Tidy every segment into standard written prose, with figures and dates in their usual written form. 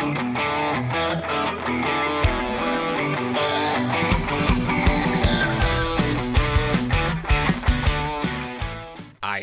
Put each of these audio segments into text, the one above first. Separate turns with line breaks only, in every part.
I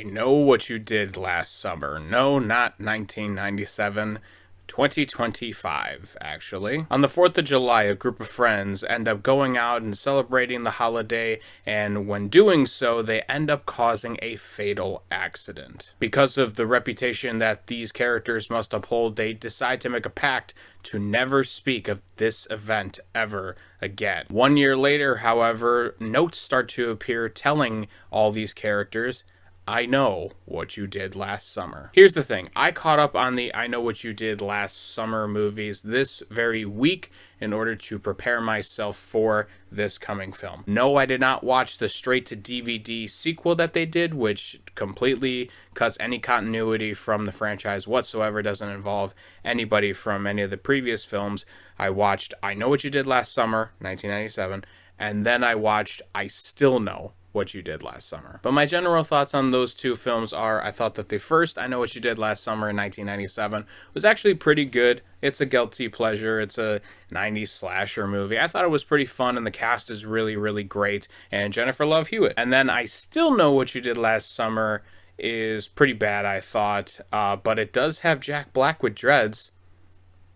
know what you did last summer. No, not 1997. 2025, actually. On the 4th of July, a group of friends end up going out and celebrating the holiday, and when doing so, they end up causing a fatal accident. Because of the reputation that these characters must uphold, they decide to make a pact to never speak of this event ever again. 1 year later, however, notes start to appear telling all these characters, I know what you did last summer. Here's the thing. I caught up on the I Know What You Did Last Summer movies this very week in order to prepare myself for this coming film. No, I did not watch the straight-to-DVD sequel that they did, which completely cuts any continuity from the franchise whatsoever, doesn't involve anybody from any of the previous films. I watched I Know What You Did Last Summer, 1997, and then I watched I Still Know What You Did Last Summer. But my general thoughts on those two films are, I thought that the first I Know What You Did Last Summer in 1997 was actually pretty good. It's a guilty pleasure. It's a 90s slasher movie. I thought it was pretty fun, and the cast is really, really great. And Jennifer Love Hewitt. And then I Still Know What You Did Last Summer is pretty bad, I thought. But it does have Jack Black with dreads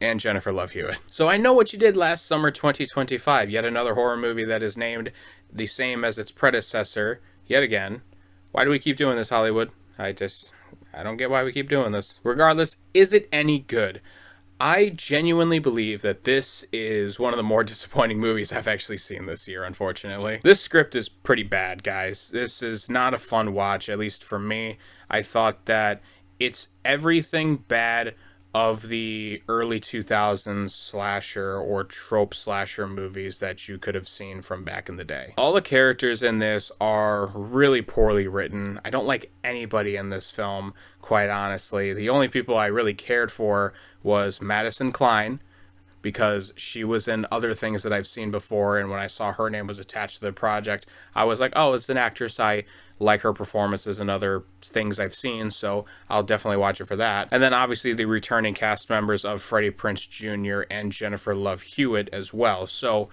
and Jennifer Love Hewitt. So I Know What You Did Last Summer 2025, yet another horror movie that is named the same as its predecessor, yet again. Why do we keep doing this, Hollywood? I don't get why we keep doing this. Regardless, is it any good? I genuinely believe that this is one of the more disappointing movies I've actually seen this year, unfortunately. This script is pretty bad, guys. This is not a fun watch, at least for me. I thought that it's everything bad of the early 2000s slasher or trope slasher movies that you could have seen from back in the day. All the characters in this are really poorly written. I don't like anybody in this film, quite honestly. The only people I really cared for was Madelyn Cline, because she was in other things that I've seen before, and when I saw her name was attached to the project, I was like, oh, it's an actress. I like her performances and other things I've seen, so I'll definitely watch it for that. And then obviously the returning cast members of Freddie Prinze Jr. and Jennifer Love Hewitt as well. So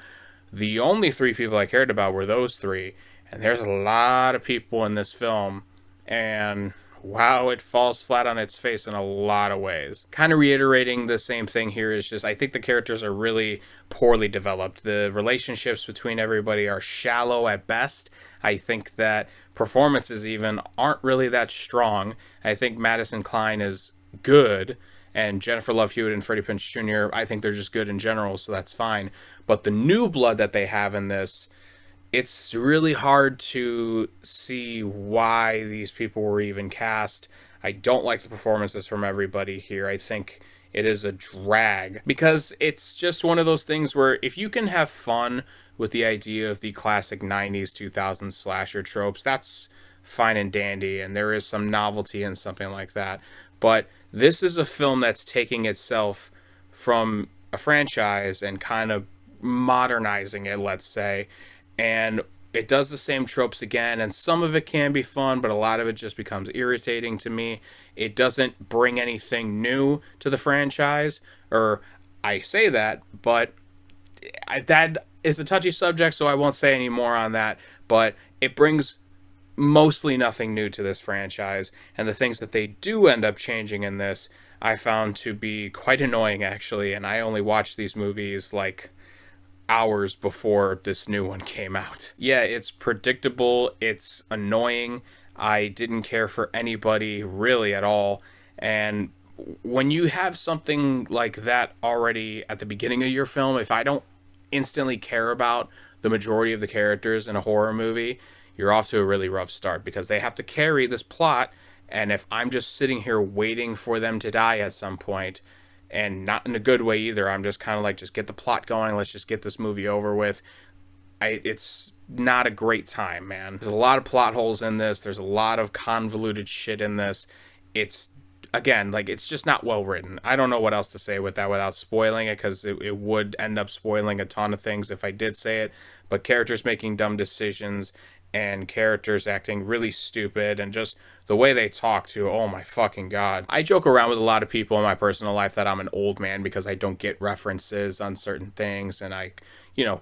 the only three people I cared about were those three, and there's a lot of people in this film, and wow, it falls flat on its face in a lot of ways. Kind of reiterating the same thing here is just, I think the characters are really poorly developed. The relationships between everybody are shallow at best. I think that performances even aren't really that strong. I think Madelyn Cline is good, and Jennifer Love Hewitt and Freddie Prinze Jr., I think they're just good in general, so that's fine. But the new blood that they have in this, it's really hard to see why these people were even cast. I don't like the performances from everybody here. I think it is a drag, because it's just one of those things where if you can have fun with the idea of the classic 90s, 2000s slasher tropes, that's fine and dandy, and there is some novelty in something like that. But this is a film that's taking itself from a franchise and kind of modernizing it, let's say, and it does the same tropes again, and some of it can be fun, but a lot of it just becomes irritating to me. It doesn't bring anything new to the franchise, or I say that, but that is a touchy subject, so I won't say any more on that, but it brings mostly nothing new to this franchise, and the things that they do end up changing in this, I found to be quite annoying, actually, and I only watched these movies like hours before this new one came out. Yeah, it's predictable, it's annoying, I didn't care for anybody really at all, and when you have something like that already at the beginning of your film, if I don't instantly care about the majority of the characters in a horror movie, you're off to a really rough start, because they have to carry this plot, and if I'm just sitting here waiting for them to die at some point, and not in a good way either, I'm just kind of like, just get the plot going, let's just get this movie over with. It's not a great time, man. There's a lot of plot holes in this, there's a lot of convoluted shit in this. It's, again, like, it's just not well written. I don't know what else to say with that without spoiling it, because it would end up spoiling a ton of things if I did say it, but characters making dumb decisions, and characters acting really stupid, and just the way they talk too. Oh my fucking god. I joke around with a lot of people in my personal life that I'm an old man because I don't get references on certain things, and I,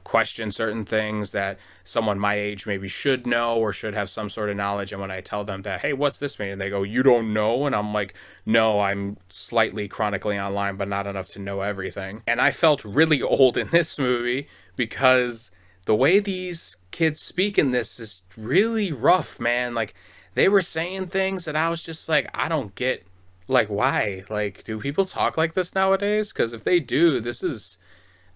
question certain things that someone my age maybe should know or should have some sort of knowledge. And when I tell them that, hey, what's this mean? And they go, you don't know? And I'm like, no, I'm slightly chronically online, but not enough to know everything. And I felt really old in this movie because the way these kids speak in this is really rough, man. Like, they were saying things that I was just like, I don't get, like, why? Like, do people talk like this nowadays? Because if they do,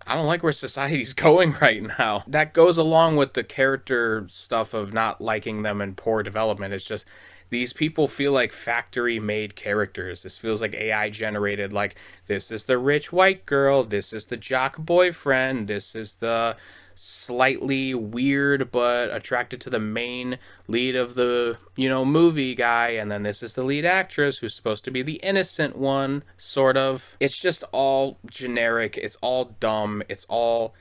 I don't like where society's going right now. That goes along with the character stuff of not liking them and poor development. It's just, these people feel like factory made characters. This feels like AI generated. Like, this is the rich white girl, this is the jock boyfriend, this is the slightly weird but attracted to the main lead of the movie guy, and then this is the lead actress who's supposed to be the innocent one, sort of. It's just all generic, it's all dumb, it's all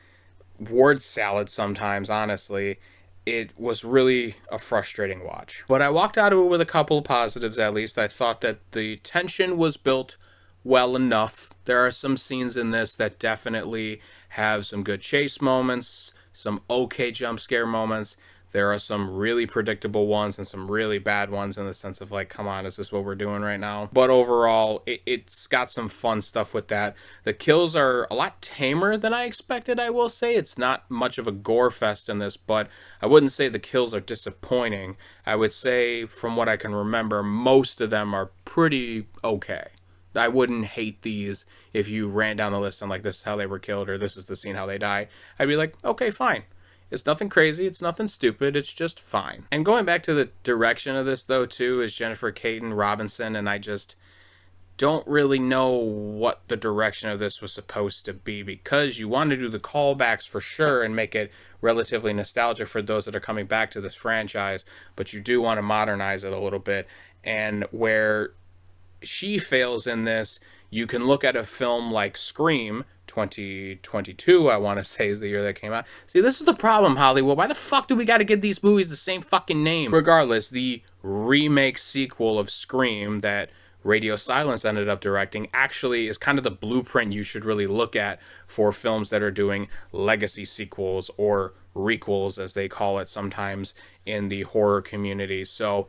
word salad sometimes. Honestly, it was really a frustrating watch, but I walked out of it with a couple of positives. At least I thought that the tension was built well enough. There are some scenes in this that definitely have some good chase moments, some okay jump scare moments. There are some really predictable ones and some really bad ones in the sense of like, come on, is this what we're doing right now? But overall, it's got some fun stuff with that. The kills are a lot tamer than I expected, I will say. It's not much of a gore fest in this, but I wouldn't say the kills are disappointing. I would say, from what I can remember, most of them are pretty okay. I wouldn't hate these if you ran down the list and like, this is how they were killed, or this is the scene how they die. I'd be like, okay, fine. It's nothing crazy, it's nothing stupid, it's just fine. And going back to the direction of this though too, is Jennifer Kaytin Robinson, and I just don't really know what the direction of this was supposed to be, because you want to do the callbacks for sure and make it relatively nostalgic for those that are coming back to this franchise, but you do want to modernize it a little bit. And where she fails in this, you can look at a film like Scream 2022, I want to say, is the year that came out. See, this is the problem, Hollywood. Why the fuck do we got to give these movies the same fucking name? Regardless, the remake sequel of Scream that Radio Silence ended up directing actually is kind of the blueprint you should really look at for films that are doing legacy sequels, or requels as they call it sometimes in the horror community. So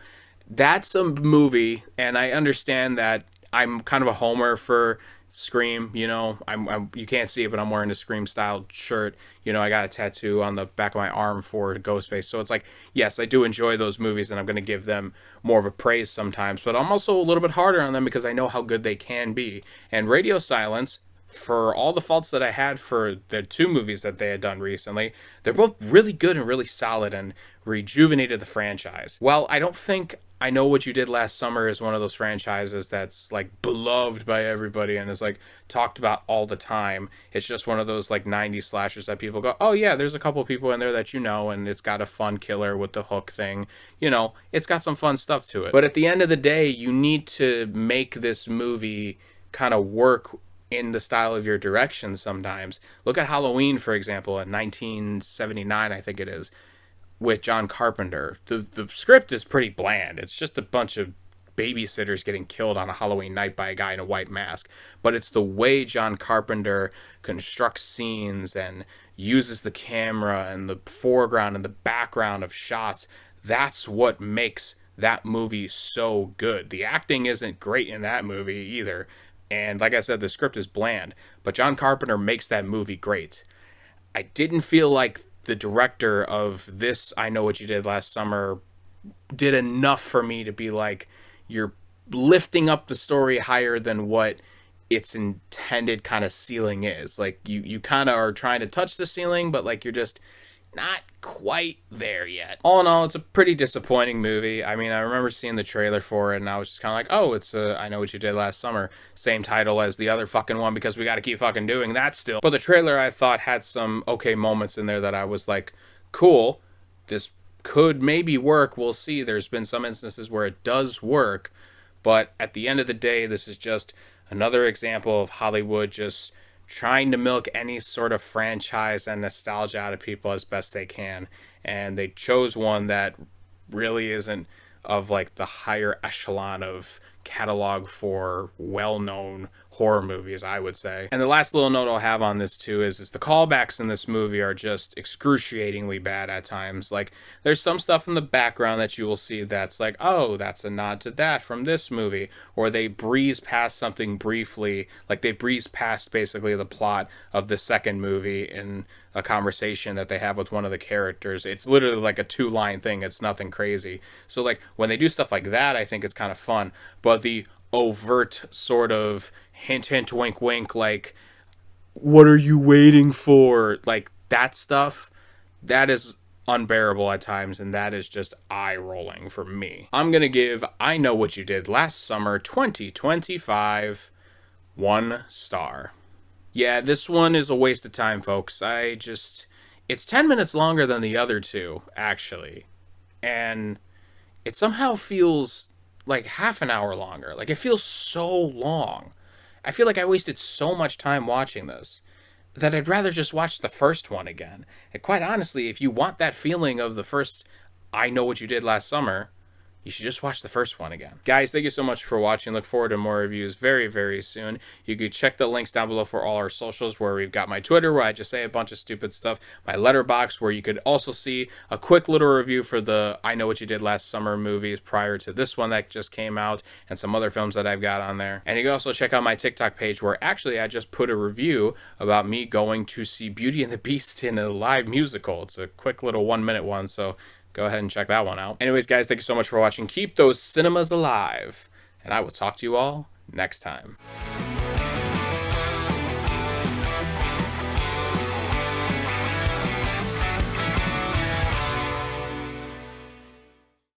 that's a movie, and I understand that I'm kind of a homer for Scream. I'm you can't see it, but I'm wearing a Scream style shirt. I got a tattoo on the back of my arm for Ghostface. So it's like, yes, I do enjoy those movies, and I'm going to give them more of a praise sometimes, but I'm also a little bit harder on them because I know how good they can be. And Radio Silence, for all the faults that I had for the two movies that they had done recently, they're both really good and really solid and rejuvenated the franchise. Well, I don't think I Know What You Did Last Summer is one of those franchises that's like beloved by everybody and is like talked about all the time. It's just one of those like 90s slashers that people go, oh yeah, there's a couple people in there that and it's got a fun killer with the hook thing. It's got some fun stuff to it. But at the end of the day, you need to make this movie kind of work in the style of your direction sometimes. Look at Halloween, for example, in 1979, I think it is, with John Carpenter. The script is pretty bland. It's just a bunch of babysitters getting killed on a Halloween night by a guy in a white mask. But it's the way John Carpenter constructs scenes and uses the camera and the foreground and the background of shots. That's what makes that movie so good. The acting isn't great in that movie either. And like I said, the script is bland. But John Carpenter makes that movie great. I didn't feel like the director of this I Know What You Did Last Summer did enough for me to be like, you're lifting up the story higher than what its intended kind of ceiling is. Like, you kind of are trying to touch the ceiling, but like you're just not quite there yet. All in all, it's a pretty disappointing movie. I mean, I remember seeing the trailer for it and I was just kind of like, oh, it's I Know What You Did Last Summer. Same title as the other fucking one because we got to keep fucking doing that still. But the trailer, I thought, had some okay moments in there that I was like, cool, this could maybe work. We'll see. There's been some instances where it does work. But at the end of the day, this is just another example of Hollywood just trying to milk any sort of franchise and nostalgia out of people as best they can. And they chose one that really isn't of like the higher echelon of catalog for well-known horror movies, I would say. And the last little note I'll have on this too is the callbacks in this movie are just excruciatingly bad at times. Like, there's some stuff in the background that you will see that's like, oh, that's a nod to that from this movie, or they breeze past something briefly, like they breeze past basically the plot of the second movie in a conversation that they have with one of the characters. It's literally like a 2-line thing. It's nothing crazy. So like when they do stuff like that, I think it's kind of fun. But the overt sort of hint, hint, wink, wink, like, what are you waiting for? Like, that stuff, that is unbearable at times, and that is just eye-rolling for me. I'm going to give I Know What You Did Last Summer 2025 1 star. Yeah, this one is a waste of time, folks. It's 10 minutes longer than the other two, actually. And it somehow feels like half an hour longer. Like, it feels so long. I feel like I wasted so much time watching this that I'd rather just watch the first one again. And quite honestly, if you want that feeling of the first I Know What You Did Last Summer, you should just watch the first one again. Guys, thank you so much for watching. Look forward to more reviews very, very soon. You can check the links down below for all our socials, where we've got my Twitter, where I just say a bunch of stupid stuff, my Letterboxd, where you could also see a quick little review for the I Know What You Did Last Summer movies prior to this one that just came out, and some other films that I've got on there. And you can also check out my TikTok page, where actually I just put a review about me going to see Beauty and the Beast in a live musical. It's a quick little 1-minute one, so go ahead and check that one out. Anyways, guys, thank you so much for watching. Keep those cinemas alive, and I will talk to you all next time.